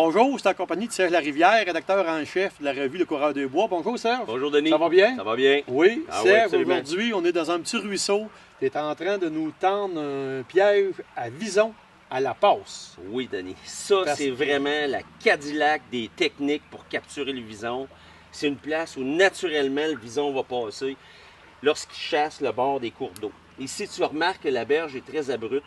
Bonjour, c'est en compagnie de Serge Larivière, rédacteur en chef de la revue Le Coureur des Bois. Bonjour Serge. Bonjour Denis. Ça va bien? Ça va bien. Oui, Ah Serge, oui, aujourd'hui, on est dans un petit ruisseau. Tu es en train de nous tendre un piège à vison à la passe. Oui, Denis. Ça, c'est vraiment la Cadillac des techniques pour capturer le vison. C'est une place où naturellement le vison va passer lorsqu'il chasse le bord des cours d'eau. Ici, tu remarques que la berge est très abrupte.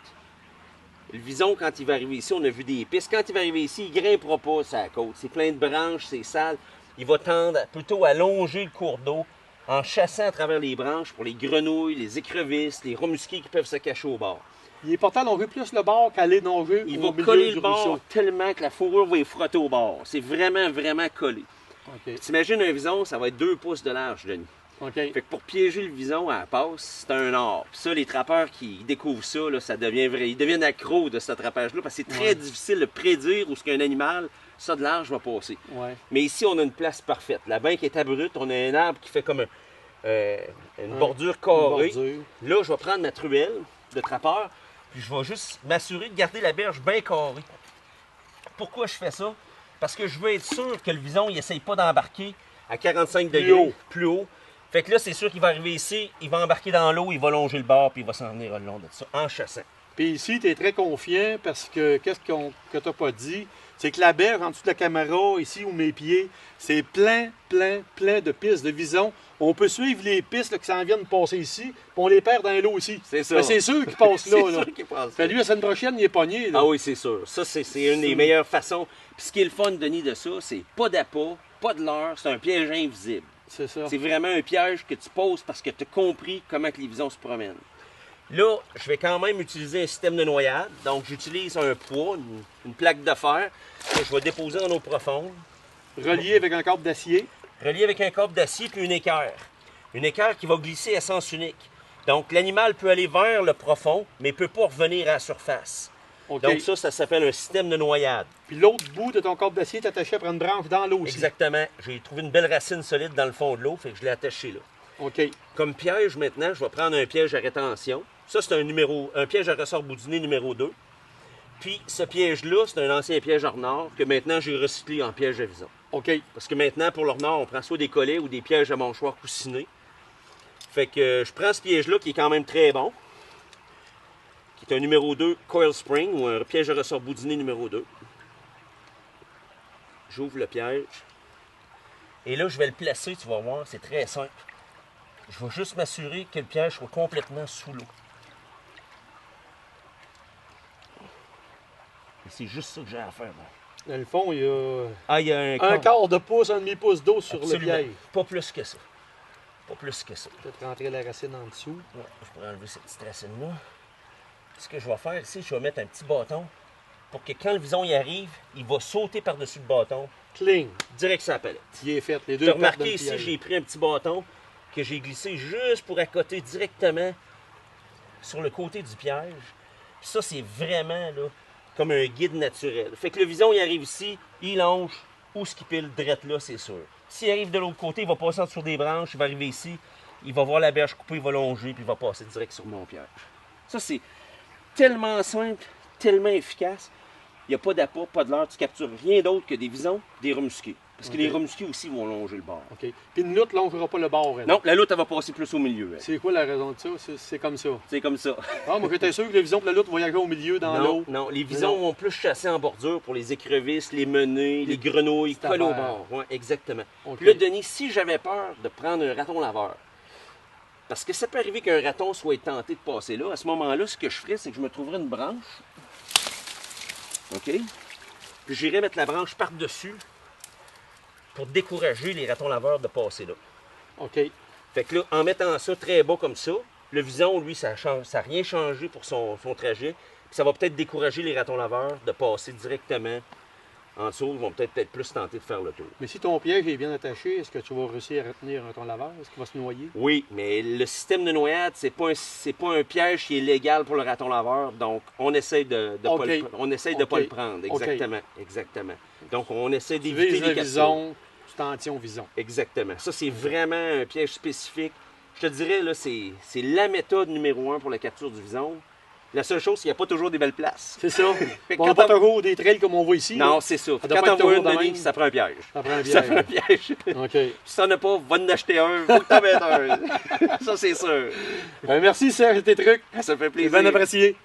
Le vison, quand il va arriver ici, on a vu des pistes. Quand il va arriver ici, il ne grimpera pas sur la côte. C'est plein de branches, c'est sale. Il va tendre plutôt à longer le cours d'eau en chassant à travers les branches pour les grenouilles, les écrevisses, les rats musqués qui peuvent se cacher au bord. Il est important d'enlever plus le bord qu'aller nager Il au va milieu coller du le bord ruisseau. tellement que la fourrure va y frotter au bord. C'est vraiment, vraiment collé. OK. T'imagines un vison, ça va être 2 pouces de large, Denis. OK. Fait que pour piéger le vison à la passe, c'est un art. Puis ça, les trappeurs qui découvrent ça, là, ça devient vrai. Ils deviennent accros de ce attrapage-là parce que c'est très difficile de prédire où ce qu'un animal, ça de large, va passer. Ouais. Mais ici, on a une place parfaite. La banque est abrupte, on a un arbre qui fait comme une bordure carrée. Une bordure. Là, je vais prendre ma truelle de trappeur, puis je vais juste m'assurer de garder la berge bien carrée. Pourquoi je fais ça? Parce que je veux être sûr que le vison, il n'essaye pas d'embarquer à 45 degrés plus haut. Fait que là, c'est sûr qu'il va arriver ici, il va embarquer dans l'eau, il va longer le bord, puis il va s'en venir le long de ça, en chassant. Puis ici, tu es très confiant parce que qu'est-ce que tu n'as pas dit? C'est que la berge, en dessous de la caméra, ici où mes pieds, c'est plein de pistes de vison. On peut suivre les pistes là, qui s'en viennent passer ici, puis on les perd dans l'eau ici. C'est ça. Ben, c'est sûr qu'ils passent là. C'est là. sûr qu'il passe Fait là. lui, la semaine prochaine, il est pogné. Là. Ah oui, c'est sûr. Ça, c'est une des meilleures façons. Puis ce qui est le fun, Denis, de ça, c'est pas d'appât, pas de leurre, c'est un piège invisible. C'est ça. C'est vraiment un piège que tu poses parce que tu as compris comment que les visons se promènent. Là, je vais quand même utiliser un système de noyade. Donc, j'utilise un poids, une plaque de fer, que je vais déposer en eau profonde, Relié avec un câble d'acier. relié avec un câble d'acier puis une équerre. Une équerre qui va glisser à sens unique. Donc, l'animal peut aller vers le profond, mais ne peut pas revenir à la surface. OK. Donc, ça s'appelle un système de noyade. Puis l'autre bout de ton câble d'acier est attaché après une branche dans l'eau aussi. Exactement. J'ai trouvé une belle racine solide dans le fond de l'eau, fait que je l'ai attaché là. OK. Comme piège, maintenant, je vais prendre un piège à rétention. Ça, c'est un piège à ressort boudiné numéro 2. Puis, ce piège-là, c'est un ancien piège à renard que maintenant, j'ai recyclé en piège à vison. OK. Parce que maintenant, pour le renard, on prend soit des collets ou des pièges à mâchoire coussinés. Fait que je prends ce piège-là qui est quand même très bon, qui est un numéro 2 coil spring ou un piège à ressort boudiné numéro 2. J'ouvre le piège. Et là, je vais le placer, tu vas voir, c'est très simple. Je vais juste m'assurer que le piège soit complètement sous l'eau. Et c'est juste ça que j'ai à faire. Là. Dans le fond, il y a Ah, il y a un quart de pouce, un demi-pouce d'eau sur Absolument. le piège. Pas plus que ça. Pas plus que ça. Peut-être rentrer la racine en dessous. Ouais, je pourrais enlever cette petite racine-là. Ce que je vais faire ici, je vais mettre un petit bâton pour que quand le vison y arrive, il va sauter par-dessus le bâton, Cling. direct sur la palette. Il est fait. Les Tu deux as remarqué pattes dans le ici, piège. j'ai pris un petit bâton que j'ai glissé juste pour accoter directement sur le côté du piège. Puis ça, c'est vraiment là, comme un guide naturel. Fait que le vison, il arrive ici, il longe, où ce qu'il pile, drette là, c'est sûr. S'il arrive de l'autre côté, il va passer en dessous des branches, il va arriver ici, il va voir la berge coupée, il va longer, puis il va passer direct sur mon piège. Ça, c'est tellement simple, tellement efficace. Il n'y a pas d'appât, pas de leurre, tu captures rien d'autre que des visons, des rats musqués. Parce que OK. les rats musqués aussi vont longer le bord. OK. Puis une loutre ne longera pas le bord. Elle. Non, la loutre, elle va passer plus au milieu. elle. C'est quoi la raison de ça? C'est comme ça. C'est comme ça. Ah, moi, j'étais sûr que le vison et la loutre voyageaient au milieu, dans Non, l'eau. non, les visons Non. vont plus chasser en bordure pour les écrevisses, les menées, les grenouilles, C'est coller au affaire. bord. Oui, exactement. OK. Puis là, Denis, si j'avais peur de prendre un raton laveur, parce que ça peut arriver qu'un raton soit tenté de passer là, à ce moment-là, ce que je ferais, c'est que je me trouverais une branche. OK? Puis j'irais mettre la branche par-dessus pour décourager les ratons laveurs de passer là. OK. Fait que là, en mettant ça très bas comme ça, le vison, lui, ça n'a rien changé pour son trajet. Puis ça va peut-être décourager les ratons laveurs de passer directement en dessous. Ils vont peut-être plus tenter de faire le tour. Mais si ton piège est bien attaché, est-ce que tu vas réussir à retenir ton laveur? Est-ce qu'il va se noyer? Oui, mais le système de noyade, c'est pas un piège qui est légal pour le raton laveur. Donc, on essaie de OK. pas OK. le prendre. OK. Exactement. Exactement. Donc, on essaie Tu d'éviter vises les le captures. vison, tu t'en tiens au vison. Exactement. Ça, c'est vraiment un piège spécifique. Je te dirais, là, c'est la méthode numéro 1 pour la capture du vison. La seule chose, c'est qu'il n'y a pas toujours des belles places. C'est ça. Fait que On n'a quand pas toujours des trails comme on voit ici. Non, là. c'est ça. Ça doit Quand pas être t'en vois une, toujours de Denis, même. ça prend un piège. Ça prend un Ça prend un piège. piège. OK. Si t'en as pas, va en acheter un. Faut que t'en mettes un. Ça, c'est sûr. Merci, Serge, de tes trucs. Ça fait C'est plaisir. bien apprécié.